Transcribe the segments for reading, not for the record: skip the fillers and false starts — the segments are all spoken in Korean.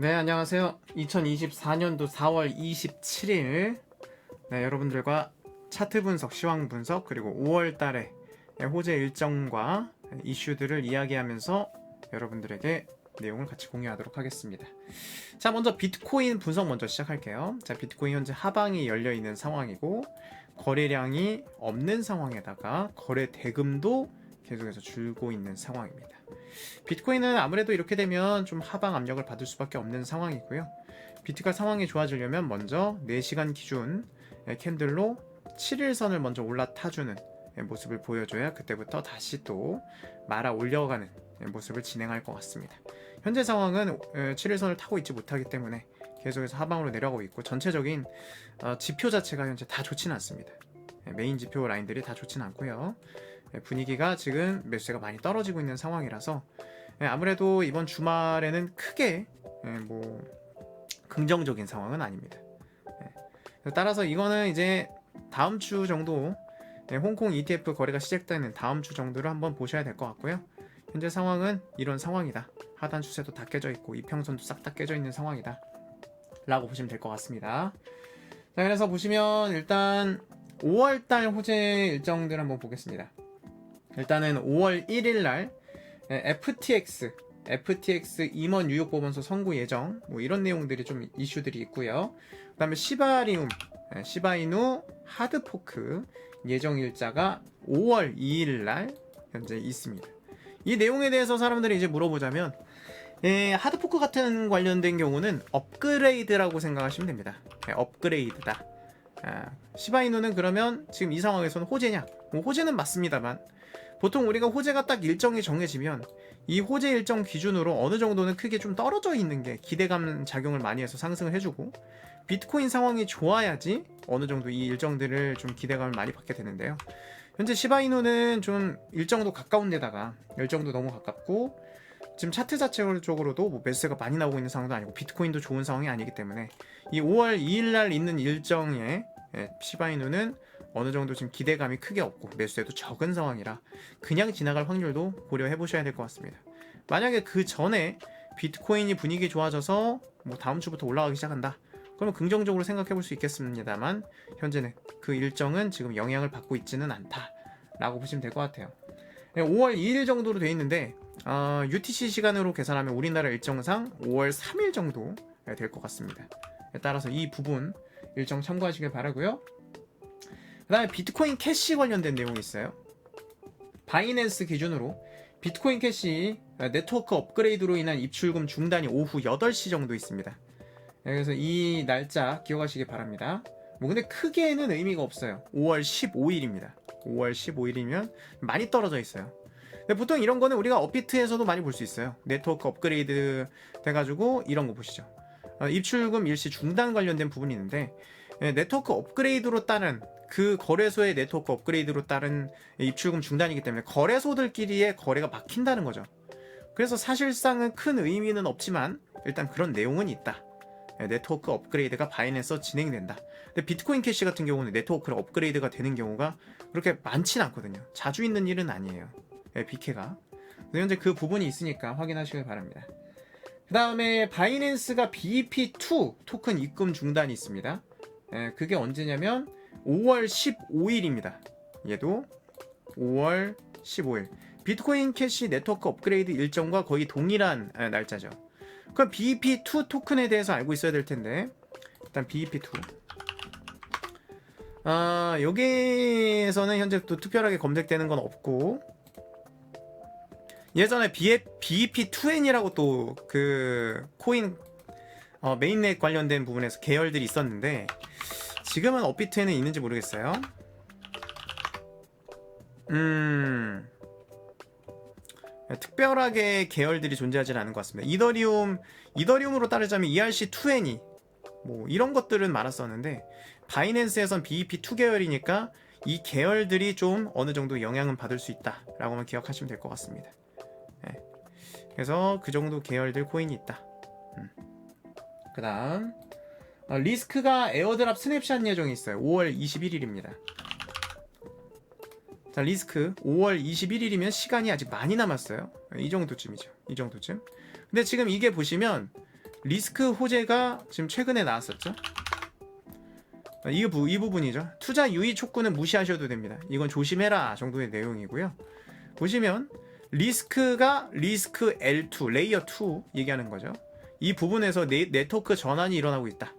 네, 안녕하세요. 2024년도 4월 27일 여러분들과 차트 분석, 시황 분석, 그리고 5월 달에 호재 일정과 이슈들을 이야기하면서 여러분들에게 내용을 같이 공유하도록 하겠습니다. 자, 먼저 비트코인 분석 먼저 시작할게요. 자, 비트코인 현재 하방이 열려 있는 상황이고 거래량이 없는 상황에다가 거래 대금도 계속해서 줄고 있는 상황입니다. 비트코인은 아무래도 이렇게 되면 좀 하방 압력을 받을 수밖에 없는 상황이고요. 비트가 상황이 좋아지려면 먼저 4시간 기준 캔들로 7일선을 먼저 올라타주는 모습을 보여줘야 그때부터 다시 또 말아 올려가는 모습을 진행할 것 같습니다. 현재 상황은 7일선을 타고 있지 못하기 때문에 계속해서 하방으로 내려가고 있고 전체적인 지표 자체가 현재 다 좋지는 않습니다. 메인 지표 라인들이 다 좋지는 않고요. 분위기가 지금 매수세가 많이 떨어지고 있는 상황이라서 아무래도 이번 주말에는 크게 긍정적인 상황은 아닙니다. 따라서 이거는 이제 다음 주 정도 홍콩 ETF 거래가 시작되는 다음 주 정도를 한번 보셔야 될 것 같고요. 현재 상황은 이런 상황이다. 하단 추세도 다 깨져 있고 이평선도 싹 다 깨져 있는 상황이다 라고 보시면 될 것 같습니다. 자, 그래서 보시면 일단 5월달 호재 일정들 한번 보겠습니다. 일단은 5월 1일 날 FTX 임원 뉴욕 법원소 선고 예정 이런 내용들이 좀 이슈들이 있고요. 그 다음에 시바이누 하드포크 예정 일자가 5월 2일 날 현재 있습니다. 이 내용에 대해서 사람들이 이제 물어보자면 하드포크 같은 관련된 경우는 업그레이드라고 생각하시면 됩니다. 업그레이드다. 시바이누는 그러면 지금 이 상황에서는 호재냐? 호재는 맞습니다만 보통 우리가 호재가 딱 일정이 정해지면 이 호재 일정 기준으로 어느 정도는 크게 좀 떨어져 있는 게 기대감 작용을 많이 해서 상승을 해주고 비트코인 상황이 좋아야지 어느 정도 이 일정들을 좀 기대감을 많이 받게 되는데요. 현재 시바이누는 좀 일정도 가까운 데다가 일정도 너무 가깝고 지금 차트 자체적으로도 매수세가 많이 나오고 있는 상황도 아니고 비트코인도 좋은 상황이 아니기 때문에 이 5월 2일 날 있는 일정에 시바이누는 어느 정도 지금 기대감이 크게 없고 매수세도 적은 상황이라 그냥 지나갈 확률도 고려해 보셔야 될 것 같습니다. 만약에 그 전에 비트코인이 분위기 좋아져서 다음 주부터 올라가기 시작한다. 그러면 긍정적으로 생각해 볼 수 있겠습니다만 현재는 그 일정은 지금 영향을 받고 있지는 않다라고 보시면 될 것 같아요. 5월 2일 정도로 되어 있는데 UTC 시간으로 계산하면 우리나라 일정상 5월 3일 정도 될 것 같습니다. 따라서 이 부분 일정 참고하시길 바라고요. 그 다음에 비트코인 캐시 관련된 내용이 있어요. 바이낸스 기준으로 비트코인 캐시 네트워크 업그레이드로 인한 입출금 중단이 오후 8시 정도 있습니다. 그래서 이 날짜 기억하시기 바랍니다. 근데 크게는 의미가 없어요. 5월 15일입니다. 5월 15일이면 많이 떨어져 있어요. 근데 보통 이런 거는 우리가 업비트에서도 많이 볼 수 있어요. 네트워크 업그레이드 돼가지고 이런 거 보시죠. 입출금 일시 중단 관련된 부분이 있는데 네트워크 업그레이드로 따른 그 거래소의 네트워크 업그레이드로 따른 입출금 중단이기 때문에 거래소들끼리의 거래가 막힌다는 거죠. 그래서 사실상은 큰 의미는 없지만 일단 그런 내용은 있다. 네트워크 업그레이드가 바이낸스에서 진행된다. 근데 비트코인 캐시 같은 경우는 네트워크 업그레이드가 되는 경우가 그렇게 많진 않거든요. 자주 있는 일은 아니에요. BK가. 현재 그 부분이 있으니까 확인하시길 바랍니다. 그 다음에 바이낸스가 BEP2 토큰 입금 중단이 있습니다. 그게 언제냐면 5월 15일입니다. 얘도 5월 15일. 비트코인 캐시 네트워크 업그레이드 일정과 거의 동일한 날짜죠. 그럼 BEP2 토큰에 대해서 알고 있어야 될 텐데 일단 BEP2 여기에서는 현재 또 특별하게 검색되는 건 없고 예전에 BEP2N이라고 또 그 코인 메인넷 관련된 부분에서 계열들이 있었는데 지금은 업비트에는 있는지 모르겠어요. 특별하게 계열들이 존재하지 않은 것 같습니다. 이더리움으로 따르자면 ERC2N이 이런 것들은 많았었는데 바이낸스에선 BEP2 계열이니까 이 계열들이 좀 어느 정도 영향은 받을 수 있다라고만 기억하시면 될 것 같습니다. 그래서 그 정도 계열들 코인이 있다. 그 다음 리스크가 에어드랍 스냅샷 예정이 있어요. 5월 21일입니다. 자, 리스크 5월 21일이면 시간이 아직 많이 남았어요. 이 정도쯤이죠. 이 정도쯤. 근데 지금 이게 보시면 리스크 호재가 지금 최근에 나왔었죠. 이 부분이죠. 투자 유의 촉구는 무시하셔도 됩니다. 이건 조심해라 정도의 내용이고요. 보시면 리스크가 리스크 L2, 레이어 2 얘기하는 거죠. 이 부분에서 네트워크 전환이 일어나고 있다.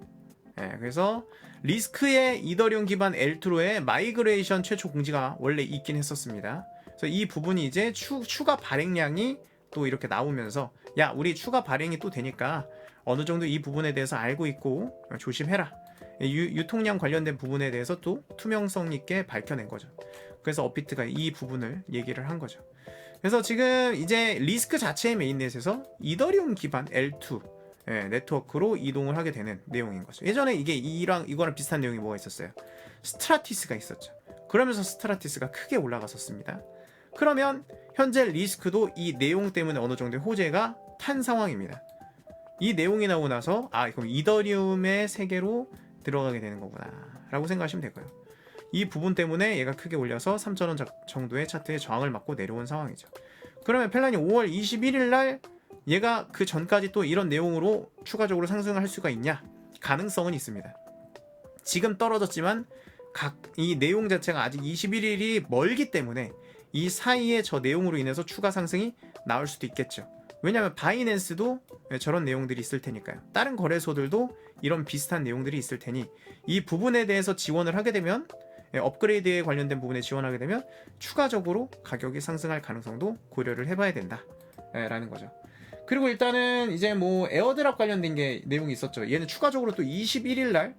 그래서 리스크의 이더리움 기반 L2로의 마이그레이션 최초 공지가 원래 있긴 했었습니다. 그래서 이 부분이 이제 추가 발행량이 또 이렇게 나오면서 야, 우리 추가 발행이 또 되니까 어느 정도 이 부분에 대해서 알고 있고 조심해라. 유통량 관련된 부분에 대해서 또 투명성 있게 밝혀낸 거죠. 그래서 업비트가 이 부분을 얘기를 한 거죠. 그래서 지금 이제 리스크 자체의 메인넷에서 이더리움 기반 L2 네트워크로 이동을 하게 되는 내용인 거죠. 예전에 이거랑 비슷한 내용이 뭐가 있었어요? 스트라티스가 있었죠. 그러면서 스트라티스가 크게 올라갔었습니다. 그러면 현재 리스크도 이 내용 때문에 어느 정도의 호재가 탄 상황입니다. 이 내용이 나오고 나서 그럼 이더리움의 세계로 들어가게 되는 거구나 라고 생각하시면 될 거예요. 이 부분 때문에 얘가 크게 올려서 3,000원 정도의 차트의 저항을 맞고 내려온 상황이죠. 그러면 펠란이 5월 21일 날 얘가 그 전까지 또 이런 내용으로 추가적으로 상승을 할 수가 있냐? 가능성은 있습니다. 지금 떨어졌지만 이 내용 자체가 아직 21일이 멀기 때문에 이 사이에 저 내용으로 인해서 추가 상승이 나올 수도 있겠죠. 왜냐하면 바이낸스도 저런 내용들이 있을 테니까요. 다른 거래소들도 이런 비슷한 내용들이 있을 테니 이 부분에 대해서 지원을 하게 되면 업그레이드에 관련된 부분에 지원하게 되면 추가적으로 가격이 상승할 가능성도 고려를 해봐야 된다 라는 거죠. 그리고 일단은 이제 뭐 에어드랍 관련된 게 내용이 있었죠. 얘는 추가적으로 또 21일 날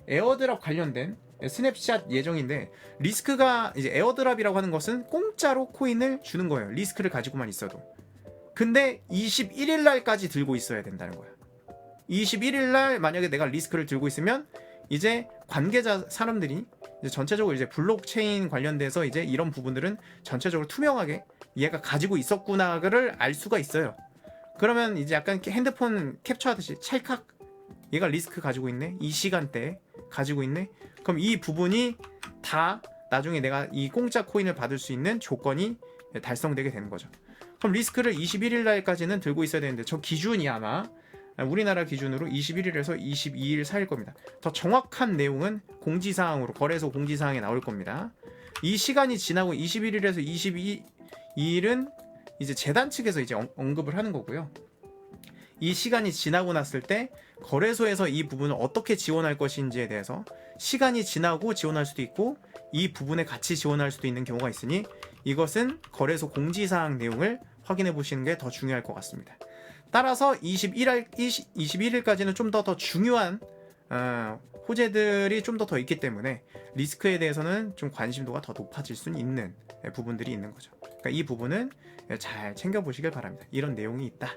에어드랍 관련된 스냅샷 예정인데, 리스크가 이제 에어드랍이라고 하는 것은 공짜로 코인을 주는 거예요. 리스크를 가지고만 있어도. 근데 21일 날까지 들고 있어야 된다는 거야. 21일 날 만약에 내가 리스크를 들고 있으면 이제 관계자 사람들이 이제 전체적으로 이제 블록체인 관련돼서 이제 이런 부분들은 전체적으로 투명하게 얘가 가지고 있었구나를 알 수가 있어요. 그러면 이제 약간 핸드폰 캡처하듯이 찰칵 얘가 리스크 가지고 있네, 이 시간대에 가지고 있네, 그럼 이 부분이 다 나중에 내가 이 공짜 코인을 받을 수 있는 조건이 달성되게 되는 거죠. 그럼 리스크를 21일 날까지는 들고 있어야 되는데 저 기준이 아마 우리나라 기준으로 21일에서 22일 사이일 겁니다. 더 정확한 내용은 공지사항으로 거래소 공지사항에 나올 겁니다. 이 시간이 지나고 21일에서 22일은 이제 재단 측에서 이제 언급을 하는 거고요. 이 시간이 지나고 났을 때 거래소에서 이 부분을 어떻게 지원할 것인지에 대해서 시간이 지나고 지원할 수도 있고 이 부분에 같이 지원할 수도 있는 경우가 있으니 이것은 거래소 공지사항 내용을 확인해 보시는 게 더 중요할 것 같습니다. 따라서 21일까지는 좀 더 중요한 호재들이 좀 더 있기 때문에 리스크에 대해서는 좀 관심도가 더 높아질 수 있는 부분들이 있는 거죠. 그러니까 이 부분은 잘 챙겨보시길 바랍니다. 이런 내용이 있다.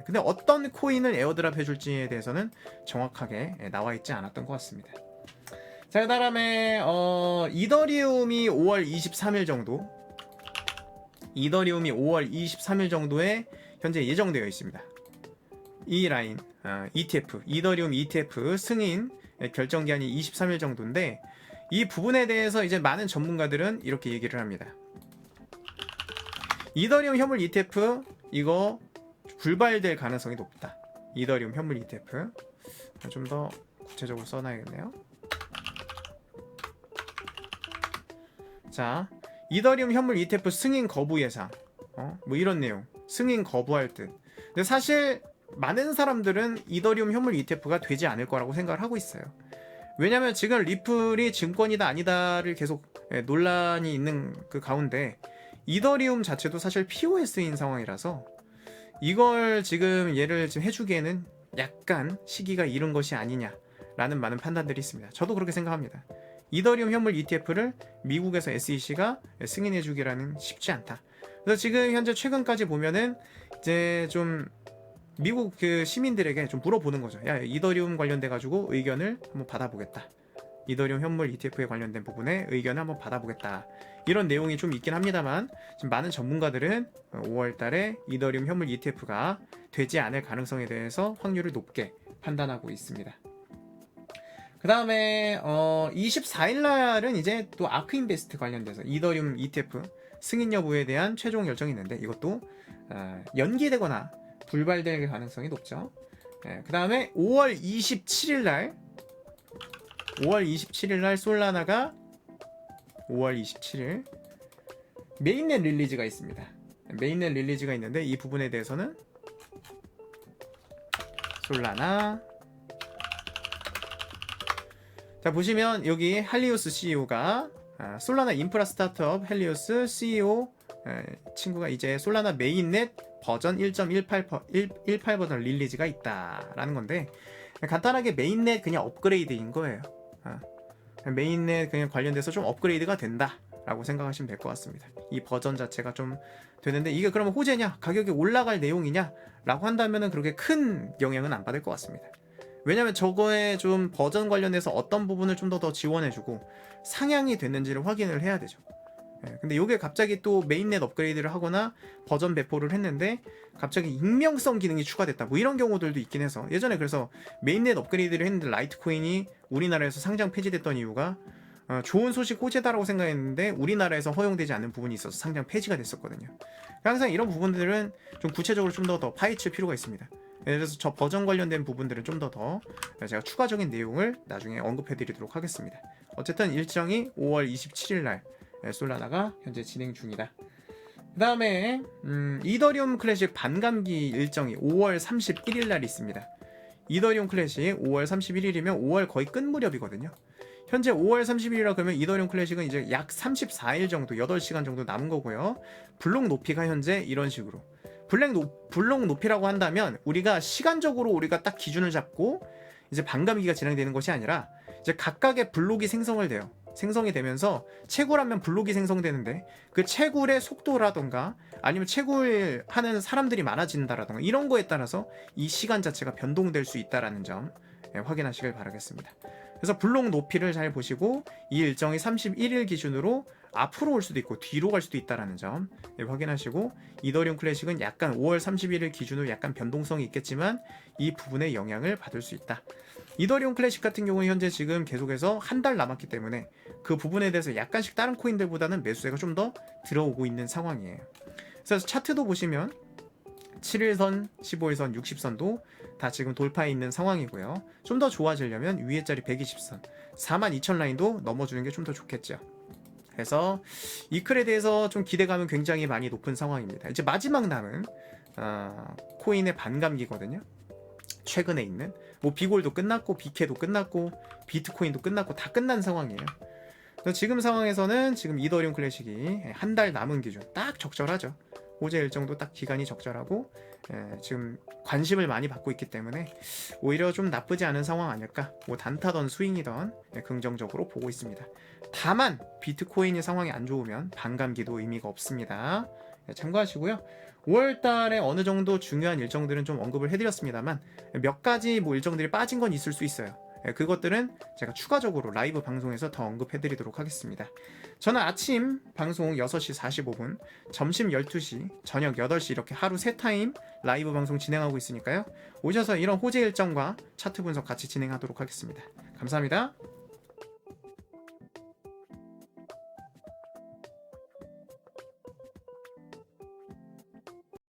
근데 어떤 코인을 에어드랍 해줄지에 대해서는 정확하게 나와 있지 않았던 것 같습니다. 자, 그 다음에 이더리움이 5월 23일 정도, 이더리움이 5월 23일 정도에 현재 예정되어 있습니다. 이 라인 ETF, 이더리움 ETF 승인 결정 기한이 23일 정도인데, 이 부분에 대해서 이제 많은 전문가들은 이렇게 얘기를 합니다. 이더리움 현물 ETF 이거 불발될 가능성이 높다. 이더리움 현물 ETF 좀 더 구체적으로 써놔야겠네요. 자, 이더리움 현물 ETF 승인 거부 예상, 뭐 이런 내용, 승인 거부할 듯. 근데 사실 많은 사람들은 이더리움 현물 ETF가 되지 않을 거라고 생각을 하고 있어요. 왜냐면 지금 리플이 증권이다 아니다를 계속 논란이 있는 그 가운데 이더리움 자체도 사실 POS인 상황이라서 이걸 지금 얘를 지금 해주기에는 약간 시기가 이른 것이 아니냐라는 많은 판단들이 있습니다. 저도 그렇게 생각합니다. 이더리움 현물 ETF를 미국에서 SEC가 승인해주기라는 쉽지 않다. 그래서 지금 현재 최근까지 보면은 이제 좀 미국 그 시민들에게 좀 물어보는 거죠. 야, 이더리움 관련돼 가지고 의견을 한번 받아보겠다. 이더리움 현물 ETF에 관련된 부분에 의견을 한번 받아보겠다. 이런 내용이 좀 있긴 합니다만 지금 많은 전문가들은 5월 달에 이더리움 현물 ETF가 되지 않을 가능성에 대해서 확률을 높게 판단하고 있습니다. 그 다음에 24일 날은 이제 또 아크인베스트 관련돼서 이더리움 ETF 승인 여부에 대한 최종 결정이 있는데 이것도 연기되거나 불발될 가능성이 높죠. 그 다음에 5월 27일 날 솔라나가 5월 27일 메인넷 릴리즈가 있습니다. 메인넷 릴리즈가 있는데 이 부분에 대해서는 솔라나 자 보시면 여기 헬리오스 CEO가 솔라나 인프라 스타트업 헬리오스 CEO 친구가 이제 솔라나 메인넷 버전 1.18 버전 릴리즈가 있다라는 건데 간단하게 메인넷 그냥 업그레이드인 거예요. 메인넷 그냥 관련돼서 좀 업그레이드가 된다라고 생각하시면 될 것 같습니다. 이 버전 자체가 좀 되는데 이게 그러면 호재냐 가격이 올라갈 내용이냐 라고 한다면은 그렇게 큰 영향은 안 받을 것 같습니다. 왜냐면 저거에 좀 버전 관련해서 어떤 부분을 좀 더 지원해주고 상향이 됐는지를 확인을 해야 되죠. 근데 이게 갑자기 또 메인넷 업그레이드를 하거나 버전 배포를 했는데 갑자기 익명성 기능이 추가됐다 뭐 이런 경우들도 있긴 해서 예전에 그래서 메인넷 업그레이드를 했는데 라이트코인이 우리나라에서 상장 폐지됐던 이유가 좋은 소식 호재다라고 생각했는데 우리나라에서 허용되지 않는 부분이 있어서 상장 폐지가 됐었거든요. 항상 이런 부분들은 좀 구체적으로 좀 더 파헤칠 필요가 있습니다. 그래서 저 버전 관련된 부분들은 좀 더 제가 추가적인 내용을 나중에 언급해 드리도록 하겠습니다. 어쨌든 일정이 5월 27일 날 솔라나가 현재 진행 중이다. 그 다음에 이더리움 클래식 반감기 일정이 5월 31일 날 있습니다. 이더리움 클래식 5월 31일이면 5월 거의 끝 무렵이거든요. 현재 5월 30일이라 그러면 이더리움 클래식은 이제 약 34일 정도 8시간 정도 남은 거고요. 블록 높이가 현재 이런 식으로 블록 높이라고 한다면 우리가 시간적으로 우리가 딱 기준을 잡고 이제 반감기가 진행되는 것이 아니라 이제 각각의 블록이 생성이 되면서 채굴하면 블록이 생성되는데 그 채굴의 속도라던가 아니면 채굴하는 사람들이 많아진다라던가 이런 거에 따라서 이 시간 자체가 변동될 수 있다라는 점 확인하시길 바라겠습니다. 그래서 블록 높이를 잘 보시고 이 일정이 31일 기준으로 앞으로 올 수도 있고 뒤로 갈 수도 있다라는 점 확인하시고 이더리움 클래식은 약간 5월 31일 기준으로 약간 변동성이 있겠지만 이 부분에 영향을 받을 수 있다. 이더리움 클래식 같은 경우는 현재 지금 계속해서 한 달 남았기 때문에 그 부분에 대해서 약간씩 다른 코인들보다는 매수세가 좀 더 들어오고 있는 상황이에요. 그래서 차트도 보시면 7일선, 15일선, 60선도 다 지금 돌파해 있는 상황이고요. 좀 더 좋아지려면 위에 자리 120선, 42,000 라인도 넘어주는 게 좀 더 좋겠죠. 그래서 이 클에 대해서 좀 기대감은 굉장히 많이 높은 상황입니다. 이제 마지막 남은 코인의 반감기거든요. 최근에 있는 뭐 비골도 끝났고 비케도 끝났고 비트코인도 끝났고 다 끝난 상황이에요. 지금 상황에서는 지금 이더리움 클래식이 한 달 남은 기준 딱 적절하죠. 호재 일정도 딱 기간이 적절하고 지금 관심을 많이 받고 있기 때문에 오히려 좀 나쁘지 않은 상황 아닐까. 뭐 단타던 스윙이던 긍정적으로 보고 있습니다. 다만 비트코인이 상황이 안 좋으면 반감기도 의미가 없습니다. 참고하시고요. 5월달에 어느 정도 중요한 일정들은 좀 언급을 해드렸습니다만 몇 가지 뭐 일정들이 빠진 건 있을 수 있어요. 그것들은 제가 추가적으로 라이브 방송에서 더 언급해드리도록 하겠습니다. 저는 아침 방송 6시 45분, 점심 12시, 저녁 8시 이렇게 하루 3타임 라이브 방송 진행하고 있으니까요. 오셔서 이런 호재 일정과 차트 분석 같이 진행하도록 하겠습니다. 감사합니다.